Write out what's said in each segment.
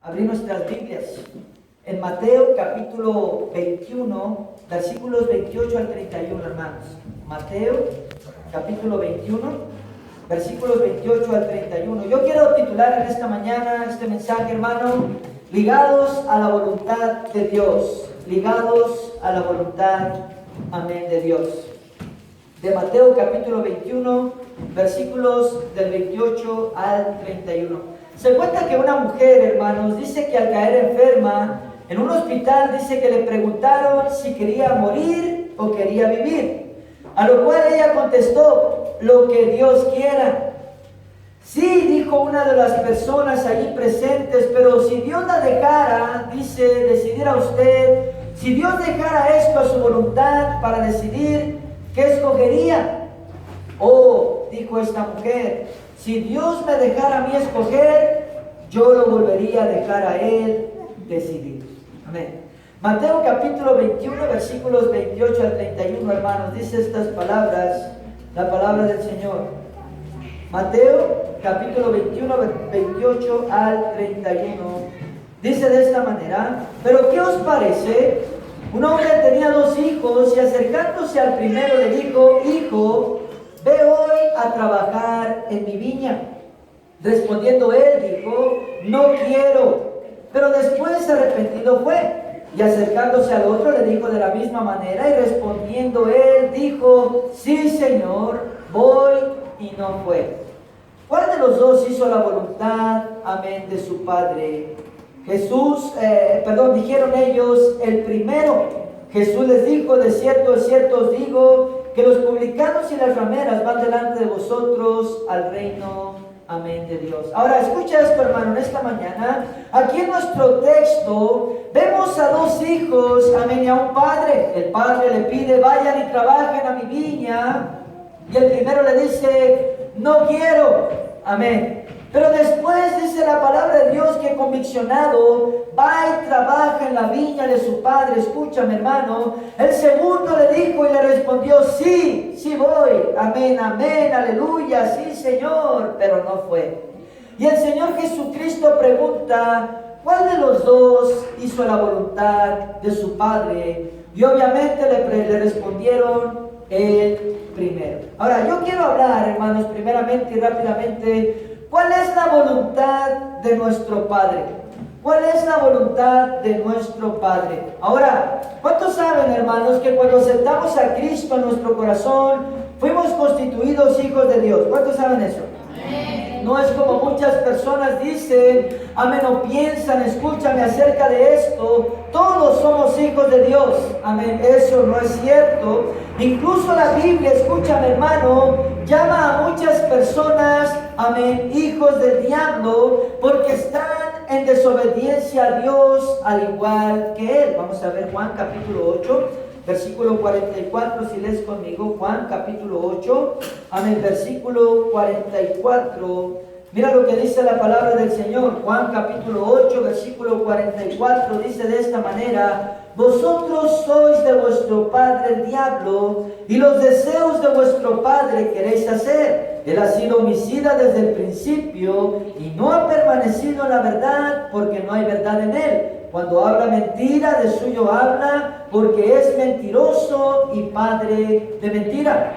abrir nuestras Biblias en Mateo capítulo 21, versículos 28 al 31, hermanos. Mateo capítulo 21, versículos 28 al 31. Yo quiero titular en esta mañana este mensaje, hermano, ligados a la voluntad de Dios. Ligados a la voluntad, amén, de Dios. De Mateo capítulo 21, versículos del 28 al 31. Se cuenta que una mujer, hermanos, dice que al caer enferma en un hospital, dice que le preguntaron si quería morir o quería vivir. A lo cual ella contestó, lo que Dios quiera. Sí, dijo una de las personas allí presentes, pero si Dios la dejara, dice, decidiera usted, si Dios dejara esto a su voluntad para decidir, ¿qué escogería? Oh, dijo esta mujer, si Dios me dejara a mí escoger, yo lo volvería a dejar a Él decidir. Amén. Mateo capítulo 21, versículos 28 al 31, hermanos, dice estas palabras, la palabra del Señor. Mateo capítulo 21, 28 al 31, dice de esta manera, pero ¿qué os parece? Un hombre tenía 2 hijos y acercándose al primero le dijo, hijo, ve hoy a trabajar en mi viña. Respondiendo él dijo, no quiero. Pero después arrepentido fue. Y acercándose al otro le dijo de la misma manera. Y respondiendo él dijo, sí, Señor, voy, y no fue. ¿Cuál de los dos hizo la voluntad, amén, de su padre? Dijeron ellos, el primero. Jesús les dijo, de cierto os digo, que los publicanos y las rameras van delante de vosotros al reino, amén, de Dios. Ahora, escucha esto, hermano, en esta mañana. Aquí en nuestro texto vemos a 2 hijos, amén, y a un padre. El padre le pide, vayan y trabajen a mi viña. Y el primero le dice, no quiero, amén. Pero después dice la palabra de Dios que conviccionado va y trabaja en la viña de su padre. Escúchame, hermano. El segundo le dijo y le respondió, sí, sí voy, amén, amén, aleluya, sí, Señor, pero no fue. Y el Señor Jesucristo pregunta, ¿cuál de los dos hizo la voluntad de su padre? Y obviamente le respondieron el primero. Ahora, yo quiero hablar, hermanos, primeramente y rápidamente, ¿cuál es la voluntad de nuestro Padre? ¿Cuál es la voluntad de nuestro Padre? Ahora, ¿cuántos saben, hermanos, que cuando aceptamos a Cristo en nuestro corazón, fuimos constituidos hijos de Dios? ¿Cuántos saben eso? Amén. No es como muchas personas dicen, amén, o piensan, escúchame acerca de esto, todos somos hijos de Dios. Amén, eso no es cierto. Incluso la Biblia, escúchame, hermano, llama a muchas personas, amén, hijos del diablo, porque están en desobediencia a Dios al igual que Él. Vamos a ver Juan capítulo 8, versículo 44, si lees conmigo, Juan capítulo 8, amén, versículo 44. Mira lo que dice la palabra del Señor. Juan capítulo 8, versículo 44, dice de esta manera, vosotros sois de vuestro padre el diablo, y los deseos de vuestro padre queréis hacer. Él ha sido homicida desde el principio, y no ha permanecido en la verdad, porque no hay verdad en él. Cuando habla mentira, de suyo habla, porque es mentiroso y padre de mentira.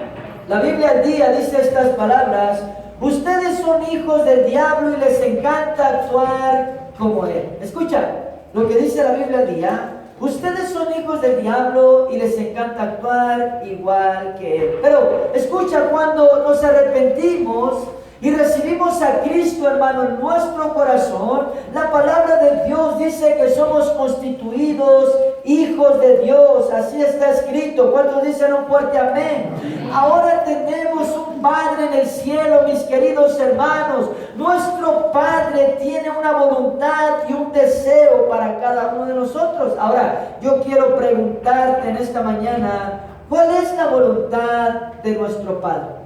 La Biblia al día dice estas palabras, ustedes son hijos del diablo y les encanta actuar como él. Escucha lo que dice la Biblia al día. Ustedes son hijos del diablo y les encanta actuar igual que él. Pero escucha, cuando nos arrepentimos y recibimos a Cristo, hermano, en nuestro corazón, la palabra de Dios dice que somos constituidos hijos de Dios. Así está escrito. ¿Cuántos dicen un fuerte amén? Ahora tenemos un Padre en el cielo, mis queridos hermanos. Nuestro Padre tiene una voluntad y un deseo para cada uno de nosotros. Ahora, yo quiero preguntarte en esta mañana, ¿cuál es la voluntad de nuestro Padre?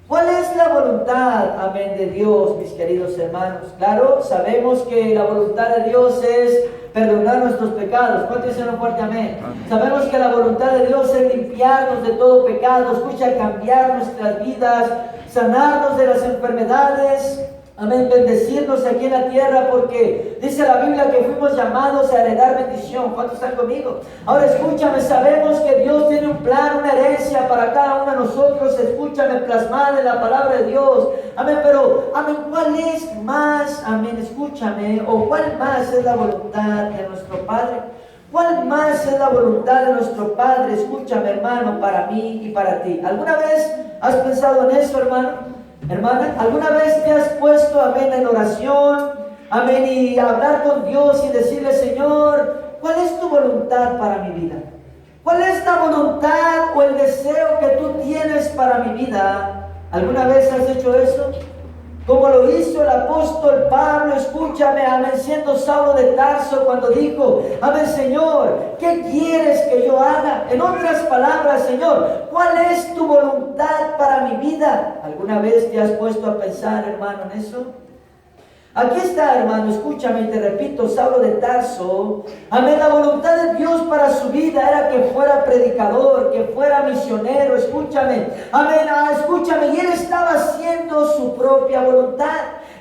¿Cuál es la voluntad, amén, de Dios, mis queridos hermanos? Claro, sabemos que la voluntad de Dios es perdonar nuestros pecados. ¿Cuántos dicen un fuerte amén? Sabemos que la voluntad de Dios es limpiarnos de todo pecado, escucha, cambiar nuestras vidas, sanarnos de las enfermedades. Amén, bendecirnos aquí en la tierra, porque dice la Biblia que fuimos llamados a heredar bendición. ¿Cuántos están conmigo? Ahora escúchame, sabemos que Dios tiene un plan, una herencia para cada uno de nosotros. Escúchame, plasmada en la palabra de Dios. Amén, pero, amén, ¿cuál es más, amén, escúchame, o cuál más es la voluntad de nuestro Padre? ¿Cuál más es la voluntad de nuestro Padre? Escúchame, hermano, para mí y para ti. ¿Alguna vez has pensado en eso, hermano? Hermana, ¿alguna vez te has puesto, amén, en oración, amén, y hablar con Dios y decirle, Señor, ¿cuál es tu voluntad para mi vida? ¿Cuál es la voluntad o el deseo que tú tienes para mi vida? ¿Alguna vez has hecho eso? Como lo hizo el apóstol Pablo, escúchame, amén, siendo Saulo de Tarso, cuando dijo, amén, Señor, ¿qué quieres que yo haga? En otras palabras, Señor, ¿cuál es tu voluntad para mi vida? ¿Alguna vez te has puesto a pensar, hermano, en eso? Aquí está, hermano, escúchame y te repito, Saulo de Tarso, amén, la voluntad de Dios para su vida era que fuera predicador, que fuera misionero, escúchame, amén, escúchame, y él estaba haciendo su propia voluntad.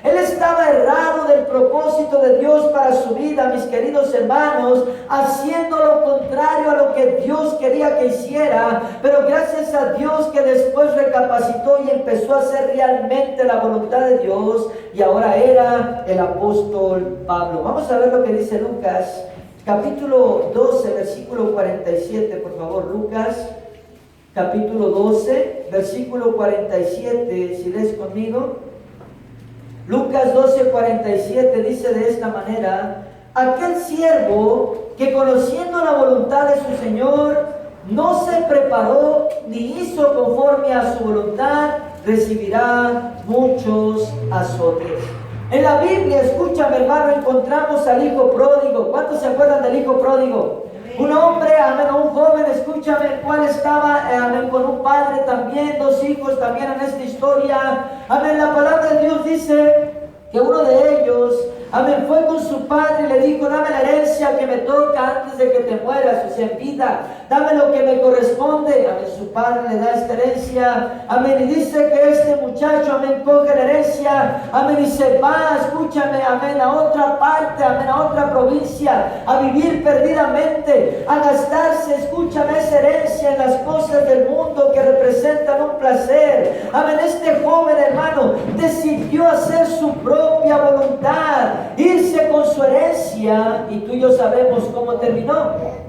Él estaba errado del propósito de Dios para su vida, mis queridos hermanos, haciendo lo contrario a lo que Dios quería que hiciera, pero gracias a Dios que después recapacitó y empezó a hacer realmente la voluntad de Dios, y ahora era el apóstol Pablo. Vamos a ver lo que dice Lucas, capítulo 12, versículo 47, por favor. Lucas, capítulo 12, versículo 47, si lees conmigo. Lucas 12:47 dice de esta manera: aquel siervo que conociendo la voluntad de su Señor no se preparó ni hizo conforme a su voluntad, recibirá muchos azotes. En la Biblia, escúchame, hermano, encontramos al hijo pródigo. ¿Cuántos se acuerdan del hijo pródigo? Un hombre, amén, un joven, escúchame, el cual estaba, amén, con un padre también, dos hijos también en esta historia. Amén, la palabra de Dios dice que uno de ellos, amén, fue con su padre y le dijo: dame la herencia que me toca antes de que te mueras, o sea, en vida, dame lo que me corresponde. Amén, su padre le da esta herencia, amén, y dice que este muchacho, amén, coge la herencia, amén, y se va, escúchame, amén, a otra parte, amén, a otra provincia, a vivir perdidamente, a gastarse, escúchame, esa herencia en las cosas del mundo que representan un placer. Amén, este joven, hermano, decidió hacer su propia voluntad, irse con su herencia, y tú y yo sabemos cómo terminó.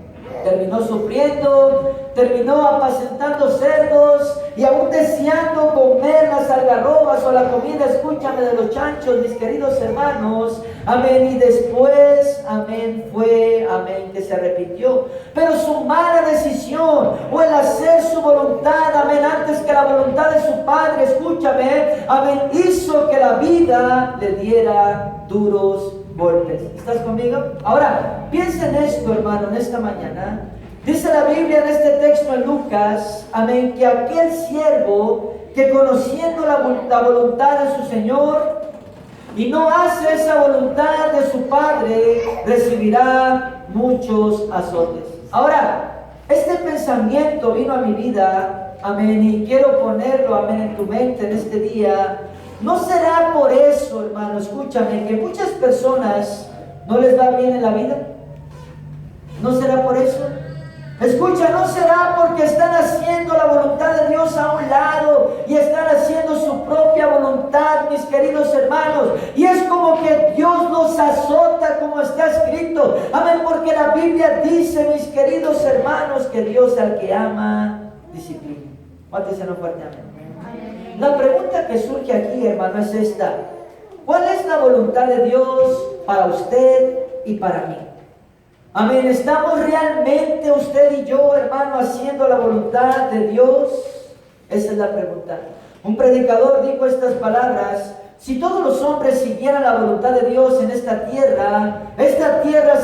Terminó sufriendo, terminó apacentando cerdos y aún deseando comer las algarrobas o la comida, escúchame, de los chanchos, mis queridos hermanos. Amén, y después, amén, fue, amén, que se arrepintió. Pero su mala decisión o el hacer su voluntad, amén, antes que la voluntad de su padre, escúchame, amén, hizo que la vida le diera duros golpes. ¿Estás conmigo? Ahora, piensa en esto, hermano, en esta mañana. Dice la Biblia en este texto en Lucas, amén, que aquel siervo que conociendo la voluntad de su Señor y no hace esa voluntad de su Padre, recibirá muchos azotes. Ahora, este pensamiento vino a mi vida, amén, y quiero ponerlo, amén, en tu mente en este día. ¿No será por eso, hermano, escúchame, que muchas personas no les va bien en la vida? ¿No será por eso? Escucha, ¿no será porque están haciendo la voluntad de Dios a un lado y están haciendo su propia voluntad, mis queridos hermanos? Y es como que Dios los azota, como está escrito. Amén, porque la Biblia dice, mis queridos hermanos, que Dios al que ama disciplina. ¿Cuántos dicen fuerte amén? La pregunta que surge aquí, hermano, es esta: ¿cuál es la voluntad de Dios para usted y para mí? Amén, ¿estamos realmente usted y yo, hermano, haciendo la voluntad de Dios? Esa es la pregunta. Un predicador dijo estas palabras: si todos los hombres siguieran la voluntad de Dios en esta tierra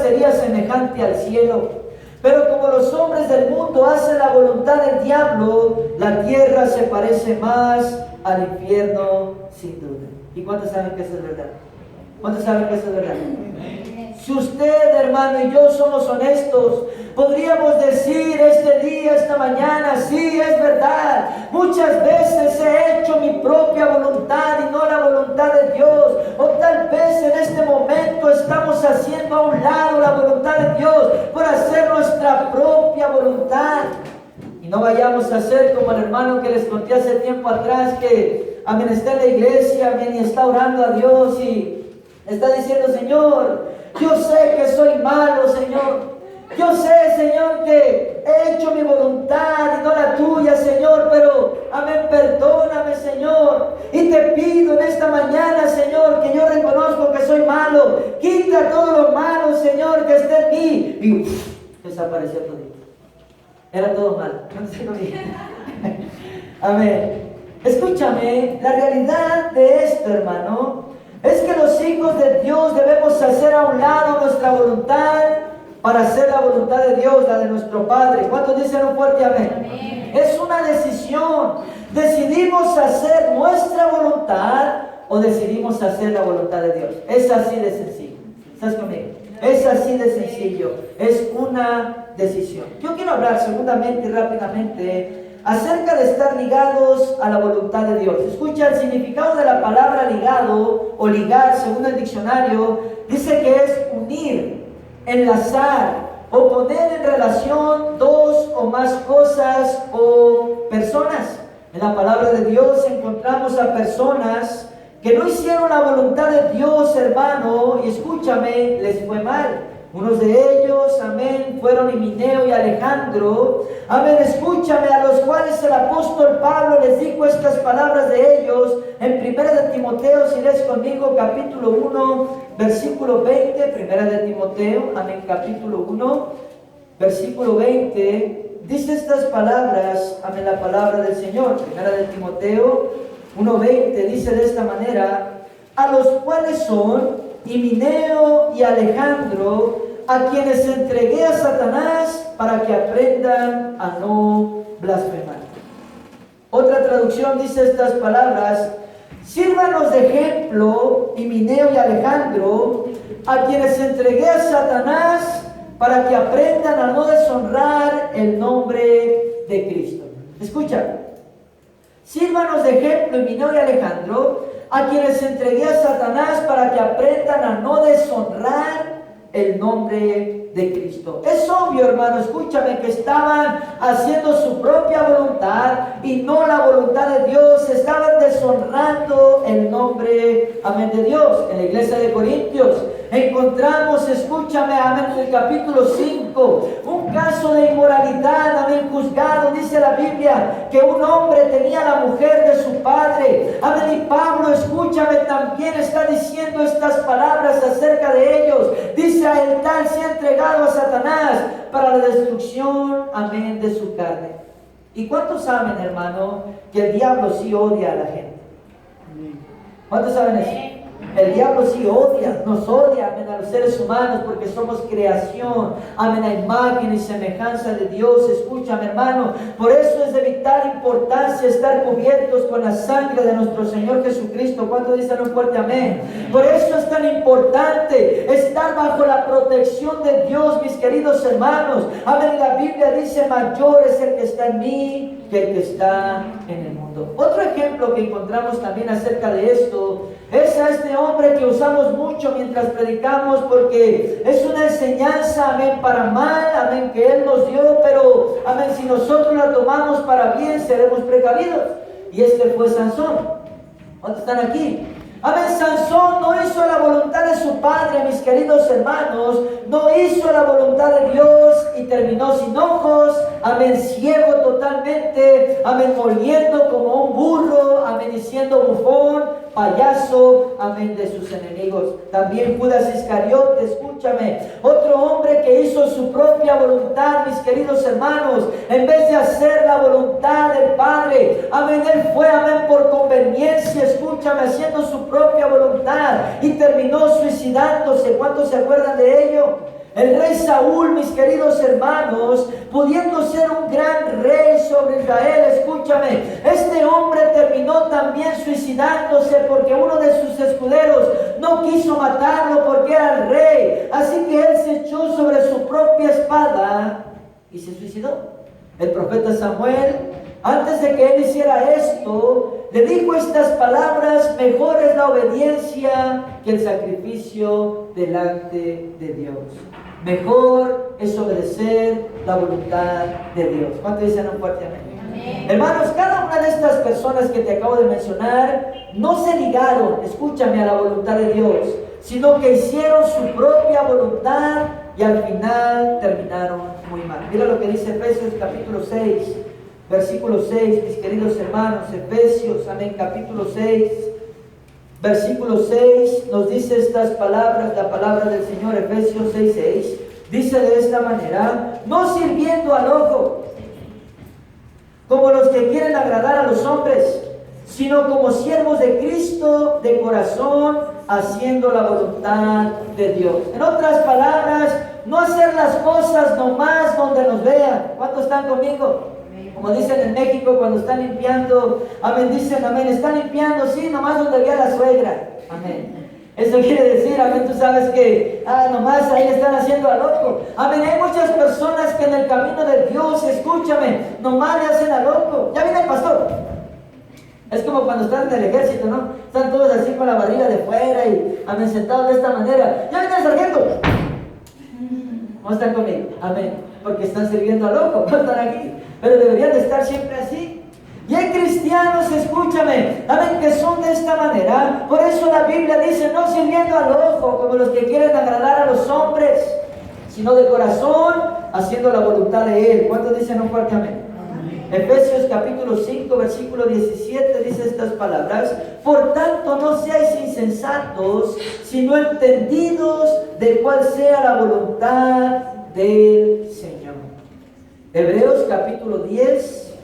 sería semejante al cielo. Pero como los hombres del mundo hacen la voluntad del diablo, la tierra se parece más al infierno sin duda. ¿Y cuántos saben que eso es verdad? ¿Cuántos saben que eso es verdad? Si Si usted, hermano, y yo somos honestos, podríamos decir este día, esta mañana, sí, es verdad. Muchas veces he hecho mi propia voluntad y no la voluntad de Dios. O tal vez en este momento estamos haciendo a un lado la voluntad de Dios por hacer nuestra propia voluntad. Y no vayamos a ser como el hermano que les conté hace tiempo atrás, que amén, está en la iglesia, amén, y está orando a Dios y está diciendo: Señor, yo sé que soy malo, Señor. Yo sé, Señor, que he hecho mi voluntad y no la tuya, Señor, pero, amén, perdóname, Señor. Y te pido en esta mañana, Señor, que yo reconozco que soy malo. Quita todo lo malo, Señor, que esté en mí. Y desapareció todo. Era todo malo. Amén. Escúchame, la realidad de esto, hermano, es que los hijos de Dios debemos hacer a un lado nuestra voluntad para hacer la voluntad de Dios, la de nuestro Padre. ¿Cuántos dicen un fuerte amén? Amén. Es una decisión. Decidimos hacer nuestra voluntad o decidimos hacer la voluntad de Dios. Es así de sencillo. ¿Estás conmigo? Es así de sencillo. Es una decisión. Yo quiero hablar segundamente y rápidamente acerca de estar ligados a la voluntad de Dios. Escucha, el significado de la palabra ligado o ligar, según el diccionario, dice que es unir, enlazar o poner en relación dos o más cosas o personas. En la palabra de Dios encontramos a personas que no hicieron la voluntad de Dios, hermano, y escúchame, les fue mal. Unos de ellos, amén, fueron Himeneo y Alejandro. Amén, escúchame, a los cuales el apóstol Pablo les dijo estas palabras de ellos en 1 de Timoteo, si lees conmigo, capítulo 1, versículo 20, 1 de Timoteo, amén, capítulo 1, versículo 20, dice estas palabras, amén, la palabra del Señor. 1 de Timoteo 1:20 dice de esta manera: a los cuales son Himeneo y Alejandro, a quienes entregué a Satanás para que aprendan a no blasfemar. Otra traducción dice estas palabras: sírvanos de ejemplo, Himeneo y Alejandro, a quienes entregué a Satanás para que aprendan a no deshonrar el nombre de Cristo. Escucha, sírvanos de ejemplo, Himeneo y Alejandro, a quienes entregué a Satanás para que aprendan a no deshonrar el nombre de Cristo. Es obvio, hermano, escúchame, que estaban haciendo su propia voluntad y no la voluntad de Dios. Estaban deshonrando el nombre, amén, de Dios. En la iglesia de Corintios encontramos, escúchame, amén, en el capítulo 5, un caso de inmoralidad, amén, juzgado. Dice la Biblia que un hombre tenía la mujer de su padre, amén, y Pablo, escúchame, también está diciendo estas palabras acerca de ellos. Dice: a el tal se ha entregado a Satanás para la destrucción, amén, de su carne. ¿Y cuántos saben, hermano, que el diablo sí odia a la gente? ¿Cuántos saben eso? El diablo sí odia, nos odia, amén, a los seres humanos, porque somos creación, amén, a imagen y semejanza de Dios. Escúchame, hermano, por eso es de vital importancia estar cubiertos con la sangre de nuestro Señor Jesucristo. ¿Cuánto dicen un fuerte amén? Por eso es tan importante estar bajo la protección de Dios, mis queridos hermanos. Amén, la Biblia dice: mayor es el que está en mí que el que está en el mundo. Otro ejemplo que encontramos también acerca de esto es a este hombre que usamos mucho mientras predicamos, porque es una enseñanza, amén, para mal, amén, que Él nos dio, pero, amén, si nosotros la tomamos para bien, seremos precavidos. Y este fue Sansón. ¿Cuántos están aquí? Amén, Sansón no hizo la voluntad de su padre, mis queridos hermanos, no hizo la voluntad de Dios y terminó sin ojos, amén, ciego totalmente, amén, moliendo como un burro, amén, y siendo bufón, payaso, amén, de sus enemigos. También Judas Iscariote, escúchame, otro hombre que hizo su propia voluntad, mis queridos hermanos, en vez de hacer la voluntad del Padre, amén, él fue, amén, por conveniencia, escúchame, haciendo su propia voluntad y terminó suicidándose. ¿Cuántos se acuerdan de ello? El rey Saúl, mis queridos hermanos, pudiendo ser un gran rey sobre Israel, escúchame, este hombre terminó también suicidándose porque uno de sus escuderos no quiso matarlo porque era el rey. Así que él se echó sobre su propia espada y se suicidó. El profeta Samuel, antes de que él hiciera esto, le dijo estas palabras: mejor es la obediencia que el sacrificio delante de Dios. Mejor es obedecer la voluntad de Dios. ¿Cuánto dicen un fuerte amén? Amén. Hermanos, cada una de estas personas que te acabo de mencionar no se ligaron, escúchame, a la voluntad de Dios, sino que hicieron su propia voluntad y al final terminaron muy mal. Mira lo que dice Efesios capítulo 6, versículo 6, mis queridos hermanos. Efesios, amén, capítulo 6, versículo 6 nos dice estas palabras, la palabra del Señor. Efesios 6, 6 dice de esta manera: no sirviendo al ojo como los que quieren agradar a los hombres, sino como siervos de Cristo de corazón, haciendo la voluntad de Dios. En otras palabras, no hacer las cosas nomás donde nos vean. ¿Cuántos están conmigo? Como dicen en México cuando están limpiando, amén, dicen, amén, están limpiando, sí, nomás donde vea la suegra, amén. Eso quiere decir, amén, tú sabes que, nomás ahí le están haciendo a loco. Amén, hay muchas personas que en el camino de Dios, escúchame, nomás le hacen a loco. Ya viene el pastor. Es como cuando están en el ejército, ¿no? Están todos así con la barriga de fuera y, amén, sentados de esta manera. Ya viene el sargento. ¿Cómo están conmigo? Amén. Porque están sirviendo a loco, no están aquí. Pero deberían de estar siempre así. Y hay cristianos, escúchame, amén, que son de esta manera. Por eso la Biblia dice: no sirviendo al ojo como los que quieren agradar a los hombres, sino de corazón, haciendo la voluntad de Él. ¿Cuántos dicen un fuerte amén? Amén. Efesios capítulo 5, versículo 17 dice estas palabras: por tanto no seáis insensatos, sino entendidos de cuál sea la voluntad del Señor. Hebreos capítulo 10,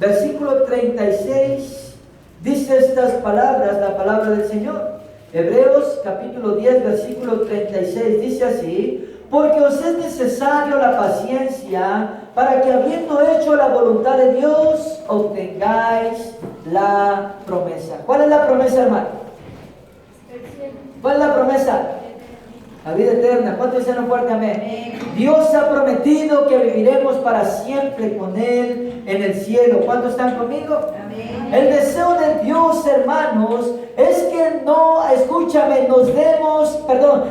versículo 36 dice estas palabras, la palabra del Señor. Hebreos capítulo 10, versículo 36 dice así: porque os es necesario la paciencia, para que habiendo hecho la voluntad de Dios, obtengáis la promesa. ¿Cuál es la promesa, hermano? ¿Cuál es la promesa? La vida eterna. ¿Cuántos dicen un fuerte amén? Amén? Dios ha prometido que viviremos para siempre con Él en el cielo. ¿Cuántos están conmigo? Amén. El deseo de Dios, hermanos, es que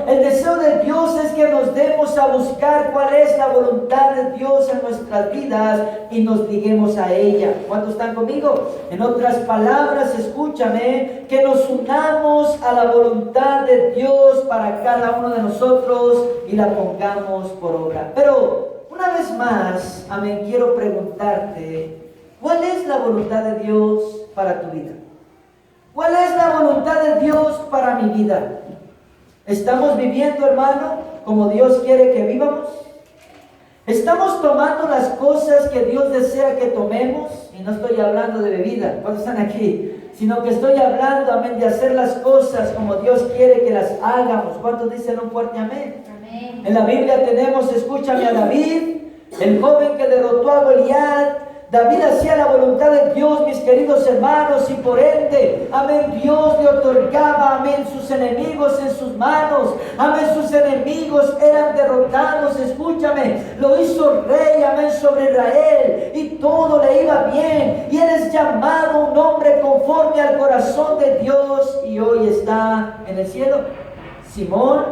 el deseo de Dios es que nos demos a buscar cuál es la voluntad de Dios en nuestras vidas y nos liguemos a ella. ¿Cuántos están conmigo? En otras palabras, escúchame, que nos unamos a la voluntad de Dios para cada uno de nosotros y la pongamos por obra. Pero una vez más, amén, quiero preguntarte: ¿cuál es la voluntad de Dios para tu vida? ¿Cuál es la voluntad de Dios para mi vida? ¿Estamos viviendo, hermano, como Dios quiere que vivamos? ¿Estamos tomando las cosas que Dios desea que tomemos? Y no estoy hablando de bebida, ¿cuántos están aquí? Sino que estoy hablando, amén, de hacer las cosas como Dios quiere que las hagamos. ¿Cuántos dicen un fuerte amén? Amén. En la Biblia tenemos, escúchame, a David, el joven que derrotó a Goliat. David hacía la voluntad de Dios, mis queridos hermanos, y por ende, amén, Dios le otorgaba, amén, sus enemigos en sus manos. Amén, sus enemigos eran derrotados, escúchame, lo hizo rey, amén, sobre Israel, y todo le iba bien, y él es llamado un hombre conforme al corazón de Dios, y hoy está en el cielo. Simón,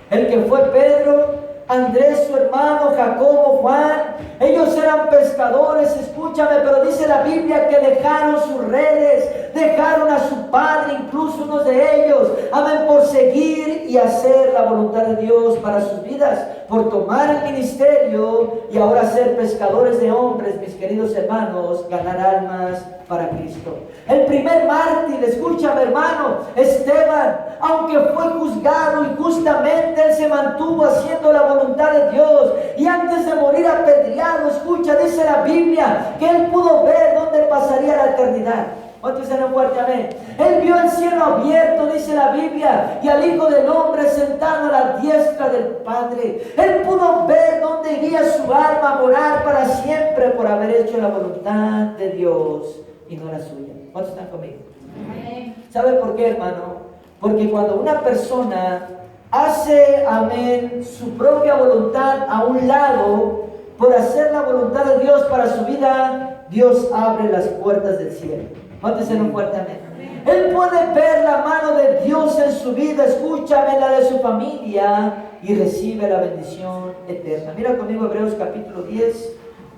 el que fue Pedro, Andrés, su hermano, Jacobo, Juan, ellos eran pescadores, escúchame, pero dice la Biblia que dejaron sus redes, dejaron a su padre, incluso unos de ellos, amén, por seguir y hacer la voluntad de Dios para sus vidas, por tomar el ministerio y ahora ser pescadores de hombres, mis queridos hermanos, ganar almas para Cristo. El primer mártir, escúchame, hermano, Esteban, aunque fue juzgado injustamente, él se mantuvo haciendo la voluntad de Dios, y antes de morir apedreado, escucha, dice la Biblia que él pudo ver dónde pasaría la eternidad. ¿Cuántos dicen un fuerte amén? Él vio el cielo abierto, dice la Biblia, y al Hijo del Hombre sentado a la diestra diestra del Padre. Él pudo ver dónde iría su alma a morar para siempre por haber hecho la voluntad de Dios y no la suya. ¿Cuántos están conmigo? Amén. ¿Sabe por qué, hermano? Porque cuando una persona hace, amén, su propia voluntad a un lado por hacer la voluntad de Dios para su vida, Dios abre las puertas del cielo. ¿Cuántos en un fuerte amén? Él puede ver la mano de Dios en su vida, escúchame, la de su familia, y recibe la bendición eterna. Mira conmigo Hebreos capítulo 10,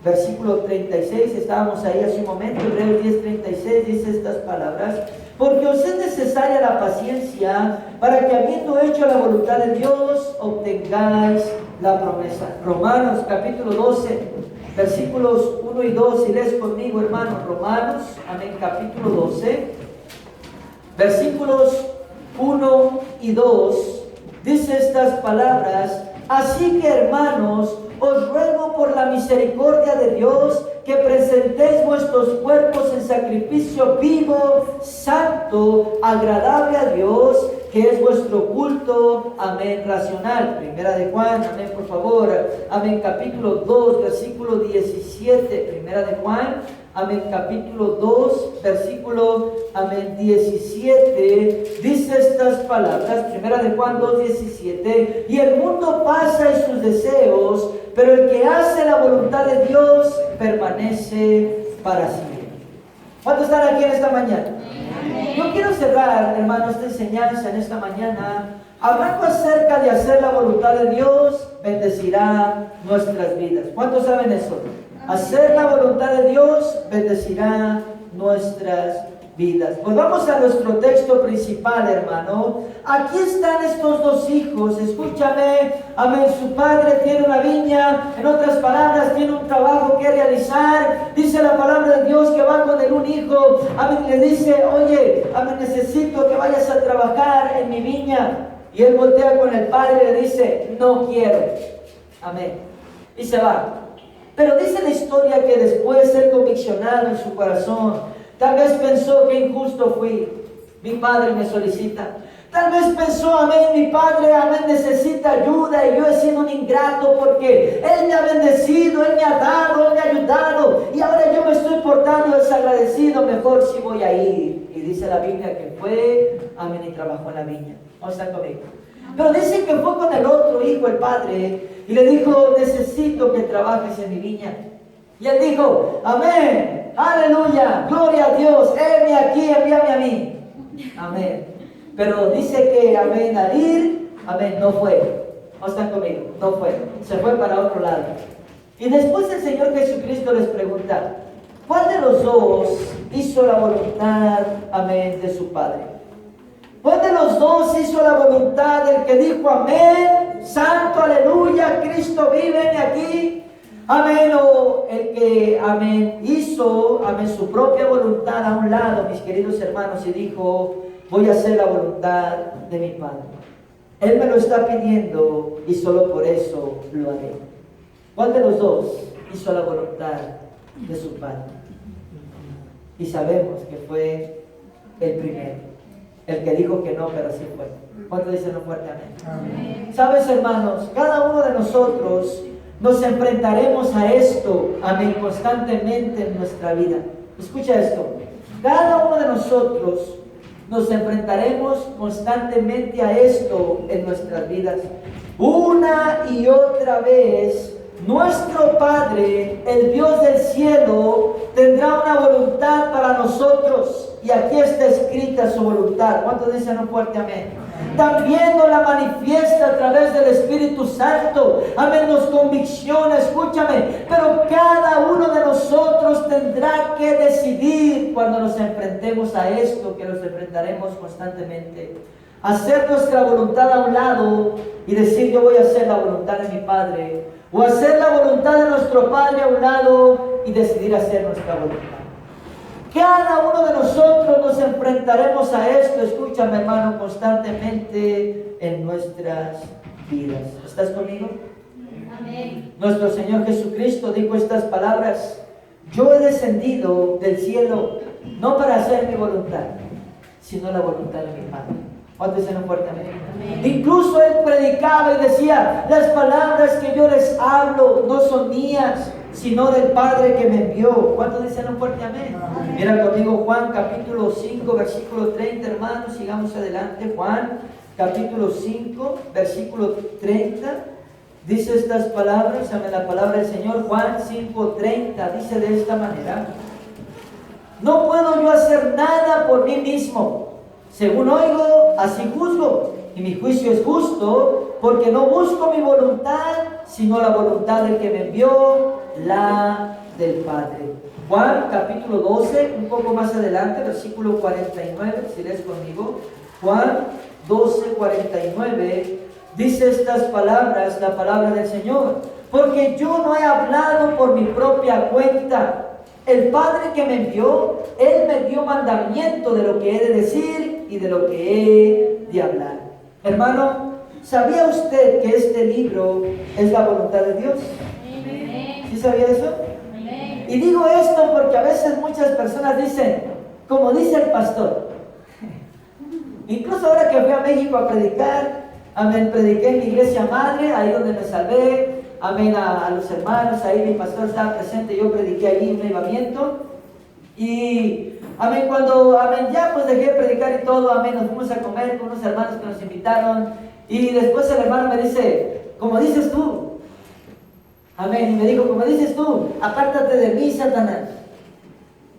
versículo 36. Estábamos ahí hace un momento. Hebreos 10, 36 dice estas palabras: porque os es necesaria la paciencia para que, habiendo hecho la voluntad de Dios, obtengáis la promesa. Romanos capítulo 12, versículos 1 y 2. Si lees conmigo, hermano, Romanos, amén, capítulo 12, versículos 1 y 2, dice estas palabras: así que, hermanos, os ruego por la misericordia de Dios que presentéis vuestros cuerpos en sacrificio vivo, santo, agradable a Dios, que es vuestro culto, amén, racional. Primera de Juan, amén, por favor, amén, capítulo 2, versículo 17. Primera de Juan, amén, capítulo 2, versículo, amén, 17, dice estas palabras. Primera de Juan 2, 17: y el mundo pasa y sus deseos, pero el que hace la voluntad de Dios permanece para siempre. ¿Cuántos están aquí en esta mañana? Amén. Yo quiero cerrar, hermano, esta enseñanza en esta mañana hablando acerca de hacer la voluntad de Dios bendecirá nuestras vidas. ¿Cuántos saben eso? Hacer la voluntad de Dios bendecirá nuestras vidas. Pues vamos a nuestro texto principal, hermano. Aquí están estos dos hijos. Escúchame, amén. Su padre tiene una viña, en otras palabras, tiene un trabajo que realizar. Dice la palabra de Dios que va con él un hijo, amén, le dice: oye, amén, necesito que vayas a trabajar en mi viña. Y él voltea con el padre y le dice: no quiero. Amén. Y se va. Pero dice la historia que después de ser conviccionado en su corazón, tal vez pensó: qué injusto fui, mi padre me solicita. Tal vez pensó: amén, mi padre, amén, necesita ayuda y yo he sido un ingrato porque él me ha bendecido, él me ha dado, él me ha ayudado y ahora yo me estoy portando desagradecido, mejor si voy a ir. Y dice la Biblia que fue, amén, y trabajó en la viña. ¿Cómo están conmigo? Pero dice que fue con el otro hijo, el padre, y le dijo: necesito que trabajes en mi viña. Y él dijo: amén, aleluya, gloria a Dios, heme aquí, envíame a mí. Amén. Pero dice que, amén, al ir, amén, no fue. ¿No están conmigo? No fue. Se fue para otro lado. Y después el Señor Jesucristo les pregunta: ¿cuál de los dos hizo la voluntad, amén, de su Padre? ¿Cuál de los dos hizo la voluntad del que dijo: amén, santo, aleluya, Cristo vive aquí? Amén. O el que, amén, hizo, amén, su propia voluntad a un lado, mis queridos hermanos, y dijo: voy a hacer la voluntad de mi Padre. Él me lo está pidiendo y solo por eso lo haré. ¿Cuál de los dos hizo la voluntad de su Padre? Y sabemos que fue el primero, el que dijo que no, pero sí fue. ¿Cuántos dicen no fuerte amén? Amén. ¿Sabes, hermanos? Cada uno de nosotros nos enfrentaremos a esto, amén, constantemente en nuestra vida. Escucha esto. Cada uno de nosotros nos enfrentaremos constantemente a esto en nuestras vidas. Una y otra vez, nuestro Padre, el Dios del cielo, tendrá una voluntad para nosotros. Y aquí está escrita su voluntad. ¿Cuántos dicen un fuerte amén? También nos la manifiesta a través del Espíritu Santo. Amén, nos convicciona, escúchame. Pero cada uno de nosotros tendrá que decidir cuando nos enfrentemos a esto, que nos enfrentaremos constantemente. Hacer nuestra voluntad a un lado y decir: yo voy a hacer la voluntad de mi Padre. O hacer la voluntad de nuestro Padre a un lado y decidir hacer nuestra voluntad. Cada uno de nosotros nos enfrentaremos a esto, escúchame, hermano, constantemente en nuestras vidas. ¿Estás conmigo? Amén. Nuestro Señor Jesucristo dijo estas palabras: yo he descendido del cielo no para hacer mi voluntad, sino la voluntad de mi Padre. ¿Cuántos dicen un fuerte amén? Incluso él predicaba y decía, las palabras que yo les hablo no son mías, sino del Padre que me envió. ¿Cuántos dicen un fuerte amén? Mira conmigo Juan capítulo 5, versículo 30, hermanos, sigamos adelante. Juan capítulo 5, versículo 30, dice estas palabras, amén, la palabra del Señor. Juan 5, 30, dice de esta manera: no puedo yo hacer nada por mí mismo. Según oigo, así juzgo, y mi juicio es justo, porque no busco mi voluntad, sino la voluntad del que me envió, la del Padre. Juan capítulo 12, un poco más adelante, versículo 49, si lees conmigo. Juan 12, 49, dice estas palabras, la palabra del Señor: porque yo no he hablado por mi propia cuenta. El Padre que me envió, Él me dio mandamiento de lo que he de decir y de lo que he de hablar. Hermano, ¿sabía usted que este libro es la voluntad de Dios? ¿Sí sabía eso? Y digo esto porque a veces muchas personas dicen, como dice el pastor. Incluso ahora que fui a México a predicar, amén, prediqué en mi iglesia madre, ahí donde me salvé. Amén, a los hermanos, ahí mi pastor estaba presente, yo prediqué allí un avivamiento. Y amén, cuando ya pues dejé de predicar y todo, amén, nos fuimos a comer con unos hermanos que nos invitaron. Y después el hermano me dice, como dices tú, amén, y me dijo, como dices tú, apártate de mí, Satanás.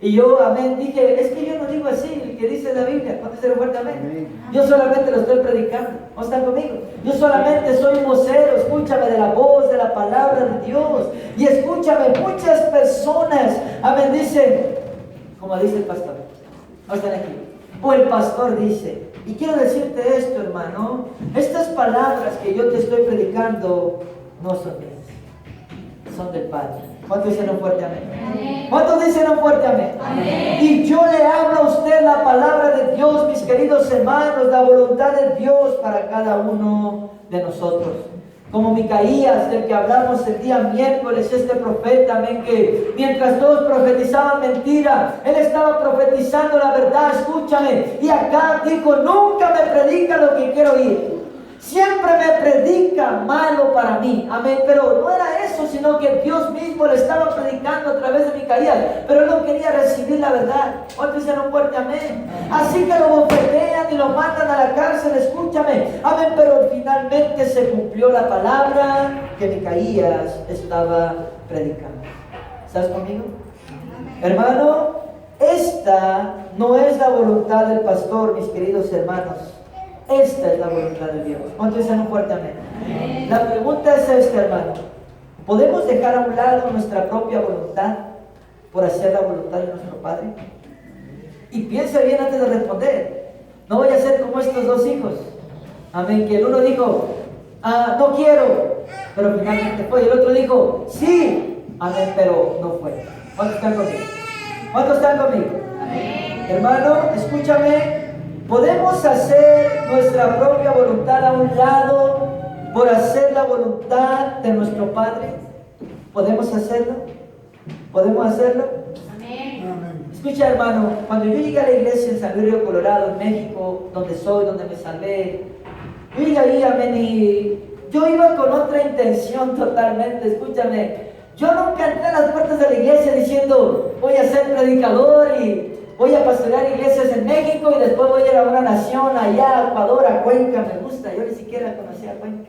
Y yo, amén, dije, es que yo no digo así, el que dice la Biblia, ¿cuánto se lo fuerte amén? Yo solamente lo estoy predicando, ¿no están conmigo? Yo solamente soy un vocero, escúchame de la voz, de la palabra de Dios. Y escúchame, muchas personas, amén, dicen, como dice el pastor, no están aquí, o el pastor dice, y quiero decirte esto, hermano, estas palabras que yo te estoy predicando no son mías, son del Padre. ¿Cuántos dicen un fuerte amén? ¿Cuántos dicen un fuerte amén? Amén? Y yo le hablo a usted la palabra de Dios, mis queridos hermanos, la voluntad de Dios para cada uno de nosotros. Como Micaías, del que hablamos el día miércoles, este profeta, amén, que mientras todos profetizaban mentira, él estaba profetizando la verdad, escúchame. Y acá dijo, nunca me predica lo que quiero oír. Siempre me predica malo para mí, amén, pero no era eso, sino que Dios mismo le estaba predicando a través de Micaías, pero él no quería recibir la verdad. ¿Cuántos dicen un fuerte amén? Así que lo bofetean y lo mandan a la cárcel, escúchame, amén, pero finalmente se cumplió la palabra que Micaías estaba predicando. ¿Estás conmigo? Hermano, esta no es la voluntad del pastor, mis queridos hermanos. Esta es la voluntad de Dios. ¿Cuántos dicen un fuerte amén? La pregunta es esta, hermano. ¿Podemos dejar a un lado nuestra propia voluntad por hacer la voluntad de nuestro Padre? Y piense bien antes de responder. No voy a ser como estos dos hijos. Amén. Que el uno dijo, no quiero, pero finalmente fue. Y el otro dijo, sí, amén, pero no fue. ¿Cuántos están conmigo? ¿Cuántos están conmigo? Amén. Hermano, escúchame. ¿Podemos hacer nuestra propia voluntad a un lado por hacer la voluntad de nuestro Padre? ¿Podemos hacerlo? ¿Podemos hacerlo? Amén. Escucha, hermano, cuando yo llegué a la iglesia en San Luis Río Colorado, en México, donde soy, donde me salvé, yo llegué ahí, amén, y yo iba con otra intención totalmente, escúchame. Yo nunca entré a las puertas de la iglesia diciendo, voy a ser predicador y voy a pastorear iglesias en México y después voy a ir a una nación allá, a Ecuador, a Cuenca. Me gusta, yo ni siquiera conocía Cuenca.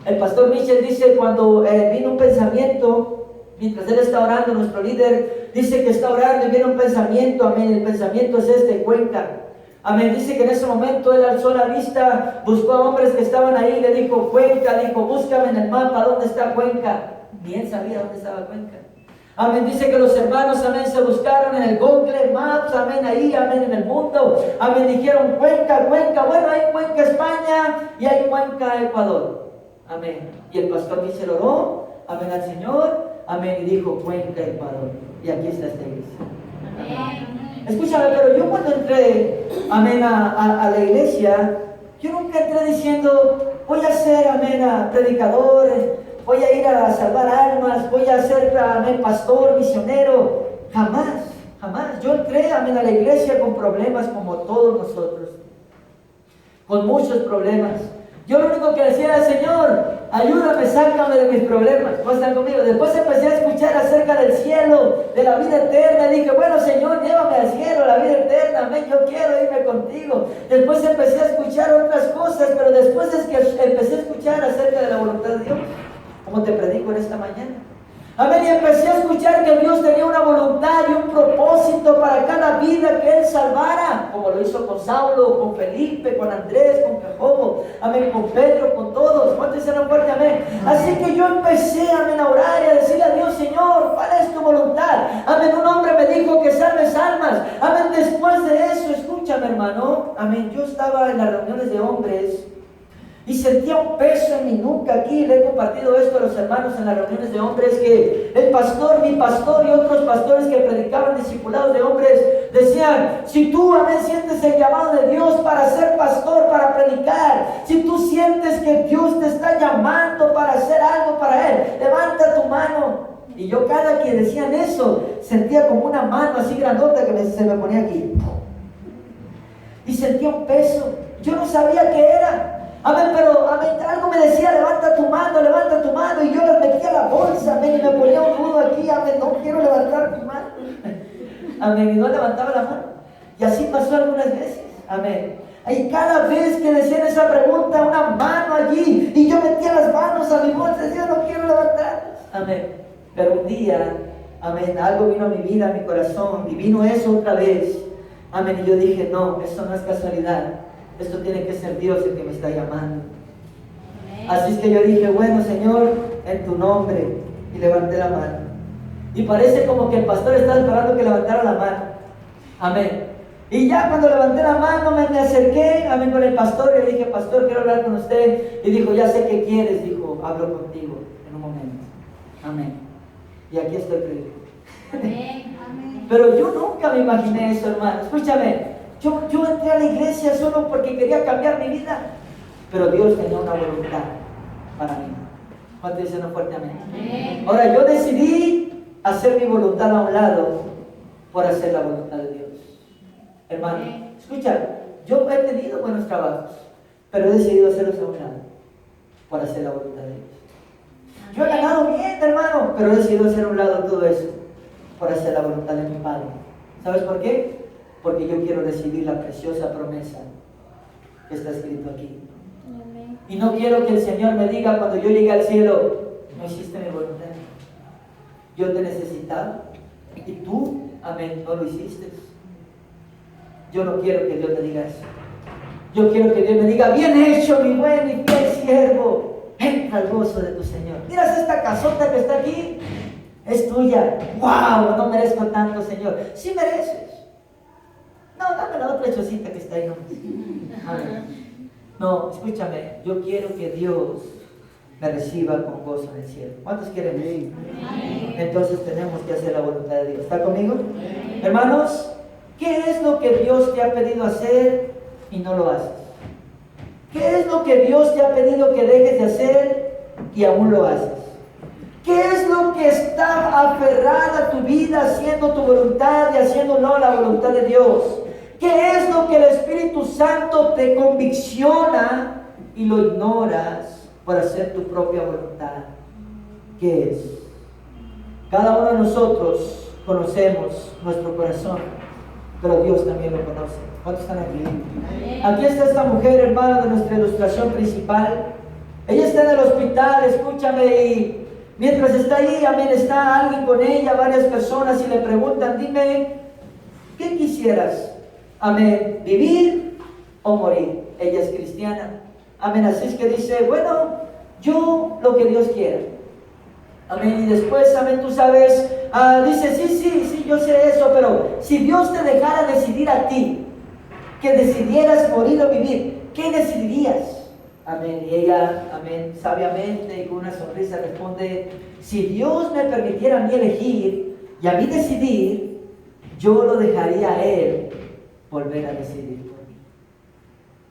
El pastor Michel dice, cuando vino un pensamiento, mientras él está orando, nuestro líder dice que está orando y viene un pensamiento, amén, el pensamiento es este, Cuenca. Amén, dice que en ese momento él alzó la vista, buscó a hombres que estaban ahí, le dijo, Cuenca, dijo, búscame en el mapa, ¿dónde está Cuenca? Ni él sabía dónde estaba Cuenca. Amén, dice que los hermanos, amén, se buscaron en el Google Maps, amén, ahí, amén, en el mundo, amén, dijeron Cuenca, Cuenca, bueno, hay Cuenca, España, y hay Cuenca, Ecuador, amén, y el pastor Michel oró, amén, al Señor, amén, y dijo Cuenca, Ecuador, y aquí está esta iglesia, amén. Escúchame, pero yo cuando entré, amén, a la iglesia, yo nunca entré diciendo, voy a ser, amén, predicador, voy a ir a salvar almas, voy a ser, amén, pastor, misionero. Jamás, jamás. Yo entré, amén, a la iglesia con problemas como todos nosotros. con muchos problemas. Yo lo único que decía era, Señor, ayúdame, sácame de mis problemas. ¿Cómo están conmigo? Después empecé a escuchar acerca del cielo, de la vida eterna. Y dije, bueno, Señor, llévame al cielo, la vida eterna. Amén, yo quiero irme contigo. Después empecé a escuchar otras cosas, pero después es que empecé a escuchar acerca de la voluntad de Dios, como te predico en esta mañana. Amén, y empecé a escuchar que Dios tenía una voluntad y un propósito para cada vida que Él salvara, como lo hizo con Saulo, con Felipe, con Andrés, con Jacobo, amén, con Pedro, con todos. ¿Cuántos dicen fuerte amén? Así que yo empecé, amén, a orar y a decirle a Dios, Señor, ¿cuál es tu voluntad? Amén, un hombre me dijo que salves almas. Amén, después de eso, escúchame, hermano, amén, yo estaba en las reuniones de hombres y sentía un peso en mi nuca aquí. Le he compartido esto a los hermanos en las reuniones de hombres, que el pastor, mi pastor y otros pastores que predicaban discipulados de hombres decían, si tú, amén, sientes el llamado de Dios para ser pastor, para predicar, si tú sientes que Dios te está llamando para hacer algo para Él, levanta tu mano. Y yo cada que decían eso, sentía como una mano así grandota que se me ponía aquí. Y sentía un peso. Yo no sabía qué era. Amén, pero amén, algo me decía, levanta tu mano, y yo la metía a la bolsa, amén, y me ponía un nudo aquí, amén, no quiero levantar mi mano, amén, y no levantaba la mano. Y así pasó algunas veces, amén. Y cada vez que decían esa pregunta, una mano allí, y yo metía las manos a mi bolsa y decía, no quiero levantar, amén. Pero un día, amén, algo vino a mi vida, a mi corazón, y vino eso otra vez, amén, y yo dije, no, eso no es casualidad. Esto tiene que ser Dios el que me está llamando. Amén. Así es que yo dije, bueno, Señor, en tu nombre. Y levanté la mano. Y parece como que el pastor estaba esperando que levantara la mano. Amén. Y ya cuando levanté la mano me acerqué, amén, con el pastor. Y le dije, pastor, quiero hablar con usted. Y dijo, ya sé qué quieres. Dijo, hablo contigo en un momento. Amén. Y aquí estoy predicando. Amén. Pero yo nunca me imaginé eso, hermano. Escúchame. Yo entré a la iglesia solo porque quería cambiar mi vida, pero Dios tenía una voluntad para mí. ¿Cuánto dicen fuerte amén? Ahora yo decidí hacer mi voluntad a un lado por hacer la voluntad de Dios. Hermano, escucha, yo he tenido buenos trabajos, pero he decidido hacerlos a un lado por hacer la voluntad de Dios. Yo he ganado bien, hermano, pero he decidido hacer a un lado todo eso por hacer la voluntad de mi Padre. ¿Sabes por qué? Porque yo quiero recibir la preciosa promesa que está escrito aquí. Amén. Y no quiero que el Señor me diga cuando yo llegue al cielo, no hiciste mi voluntad. Yo te necesitaba y tú, amén, no lo hiciste. Yo no quiero que Dios me diga eso. Yo quiero que Dios me diga, bien hecho, mi buen y fiel siervo, entra al gozo de tu Señor. Miras esta casota que está aquí, es tuya. ¡Wow! No merezco tanto, Señor. Sí mereces. No, dame la otra chocita que está ahí. No, escúchame, yo quiero que Dios me reciba con gozo en el cielo. ¿Cuántos quieren ir? Entonces tenemos que hacer la voluntad de Dios. ¿Está conmigo? Amén. Hermanos, ¿qué es lo que Dios te ha pedido hacer y no lo haces? ¿Qué es lo que Dios te ha pedido que dejes de hacer y aún lo haces? ¿Qué es lo que está aferrada a tu vida haciendo tu voluntad y haciendo no la voluntad de Dios? ¿Qué es lo que el Espíritu Santo te convicciona y lo ignoras por hacer tu propia voluntad? ¿Qué es? Cada uno de nosotros conocemos nuestro corazón, pero Dios también lo conoce. ¿Cuántos están aquí? Aquí está esta mujer, hermana, de nuestra ilustración principal. Ella está en el hospital, escúchame, y mientras está ahí, amén, está alguien con ella, varias personas, y le preguntan, dime, ¿qué quisieras? Amén, ¿vivir o morir? Ella es cristiana. Amén, así es que dice, bueno, yo lo que Dios quiera. Amén, y después, amén, tú sabes, dice, sí, yo sé eso, pero si Dios te dejara decidir a ti, que decidieras morir o vivir, ¿qué decidirías? Amén, y ella, amén, sabiamente y con una sonrisa responde, si Dios me permitiera a mí elegir y a mí decidir, yo lo dejaría a Él volver a decidir por mí.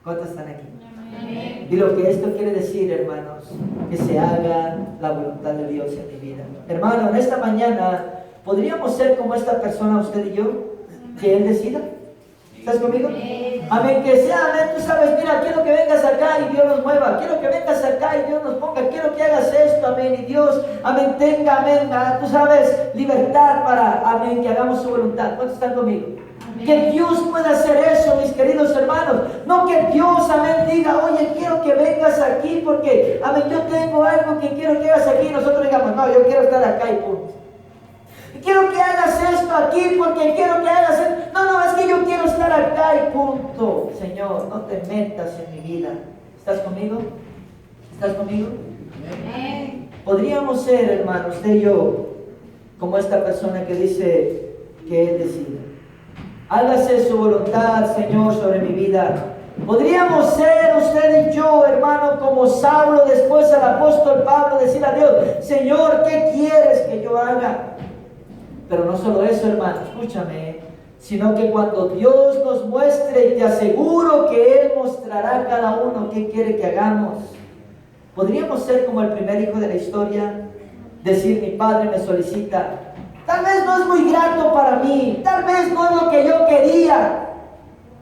¿Cuántos están aquí? Amén. Y lo que esto quiere decir, hermanos, que se haga la voluntad de Dios en mi vida. Hermano, en esta mañana, ¿podríamos ser como esta persona, usted y yo? Que Él decida. ¿Estás conmigo? Amén, que sea, amén, tú sabes, mira, quiero que vengas acá y Dios nos mueva, quiero que vengas acá y Dios nos ponga, quiero que hagas esto, amén, y Dios, amén, tenga, amén, tú sabes, libertad para, amén, que hagamos su voluntad. ¿Cuántos están conmigo? Amén. Que Dios pueda hacer eso, mis queridos hermanos, no que Dios, amén, diga, oye, quiero que vengas aquí porque, amén, yo tengo algo que quiero que hagas aquí, y nosotros digamos, no, yo quiero estar acá y punto. Quiero que hagas esto aquí porque quiero que hagas esto. No, es que yo quiero estar acá y punto. Señor, no te metas en mi vida. ¿Estás conmigo? ¿Estás conmigo? Amén. Podríamos ser, hermanos, usted y yo, como esta persona que dice que Él decide. Hágase su voluntad, Señor, sobre mi vida. Podríamos ser usted y yo, hermano, como Saulo, después el apóstol Pablo, decir a Dios, Señor, ¿qué quieres que yo haga? Pero no solo eso, hermano, escúchame, sino que cuando Dios nos muestre, y te aseguro que Él mostrará a cada uno qué quiere que hagamos, podríamos ser como el primer hijo de la historia, decir, mi padre me solicita, tal vez no es muy grato para mí, tal vez no es lo que yo quería,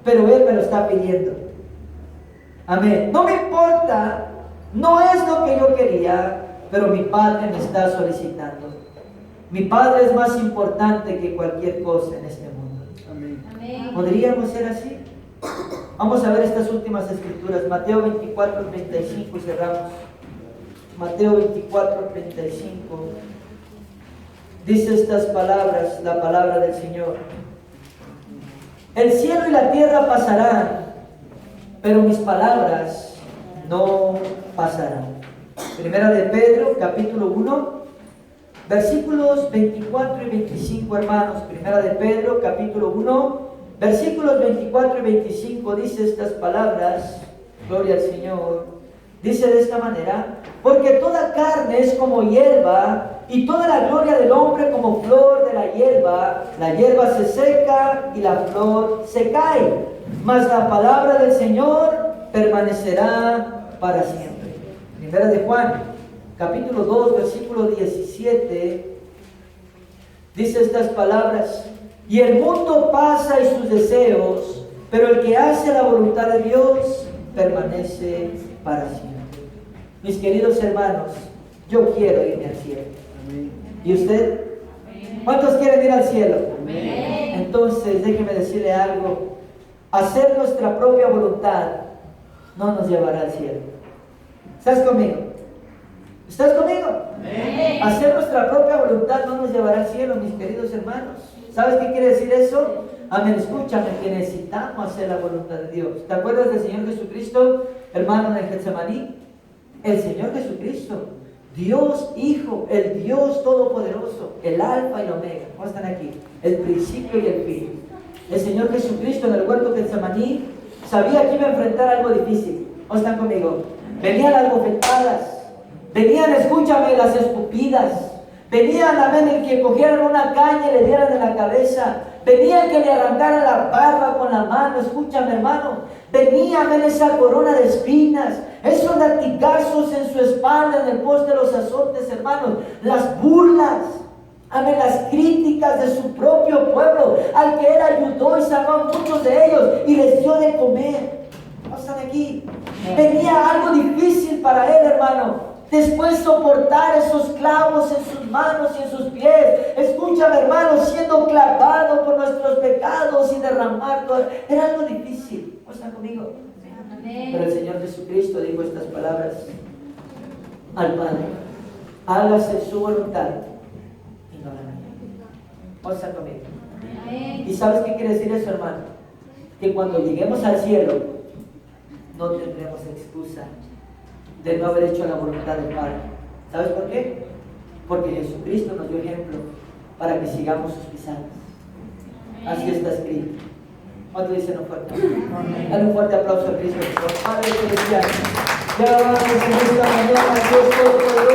pero Él me lo está pidiendo. Amén. No me importa, no es lo que yo quería, pero mi padre me está solicitando. Mi Padre es más importante que cualquier cosa en este mundo. Amén. ¿Podríamos ser así? Vamos a ver estas últimas escrituras. Mateo 24, 35 y cerramos. Mateo 24, 35. Dice estas palabras, la palabra del Señor. El cielo y la tierra pasarán, pero mis palabras no pasarán. Primera de Pedro, capítulo 1. Versículos 24 y 25, hermanos. Primera de Pedro, capítulo 1, versículos 24 y 25, dice estas palabras, gloria al Señor. Dice de esta manera, porque toda carne es como hierba, y toda la gloria del hombre como flor de la hierba se seca y la flor se cae, mas la palabra del Señor permanecerá para siempre. Primera de Juan, capítulo 2, versículo 17, dice estas palabras, y el mundo pasa y sus deseos, pero el que hace la voluntad de Dios permanece para siempre. Mis queridos hermanos, yo quiero irme al cielo. Amén. ¿Y usted? Amén. ¿Cuántos quieren ir al cielo? Amén. Entonces, déjeme decirle algo, hacer nuestra propia voluntad no nos llevará al cielo. ¿Estás conmigo? ¿Estás conmigo? Amén. Hacer nuestra propia voluntad no nos llevará al cielo, mis queridos hermanos. ¿Sabes qué quiere decir eso? Amén, escúchame, que necesitamos hacer la voluntad de Dios. ¿Te acuerdas del Señor Jesucristo, hermano, en el Getsemaní? El Señor Jesucristo, Dios Hijo, el Dios Todopoderoso, el Alfa y el Omega. ¿Cómo están aquí? El principio y el fin. El Señor Jesucristo en el huerto de Getsemaní sabía que iba a enfrentar algo difícil. ¿Cómo están conmigo? Venían las bofetadas. Venían, escúchame, las escupidas. Venían, amén, el que cogieran una caña y le dieran en la cabeza. Venía el que le arrancaran la barba con la mano. Escúchame, hermano. Venía, amén, esa corona de espinas. Esos latigazos en su espalda, en el poste de los azotes, hermanos. Las burlas. Amén, las críticas de su propio pueblo. Al que él ayudó y salvó a muchos de ellos y les dio de comer. Pasan aquí. Venía algo difícil para él, hermano. Después soportar esos clavos en sus manos y en sus pies. Escúchame, hermano, siendo clavado por nuestros pecados y derramar todo. Era algo difícil. ¿No están conmigo? Amén. Pero el Señor Jesucristo dijo estas palabras al Padre: hágase su voluntad y no la mía. ¿No están conmigo? Amén. ¿Y sabes qué quiere decir eso, hermano? Que cuando lleguemos al cielo no tendremos excusa de no haber hecho la voluntad del Padre. ¿Sabes por qué? Porque Jesucristo nos dio ejemplo para que sigamos sus pisadas. Así está escrito. ¿Cuánto dicen un fuerte aplauso? Dale un fuerte aplauso a Cristo. Padre celestial, te alabamos en esta mañana, Dios Todopoderoso.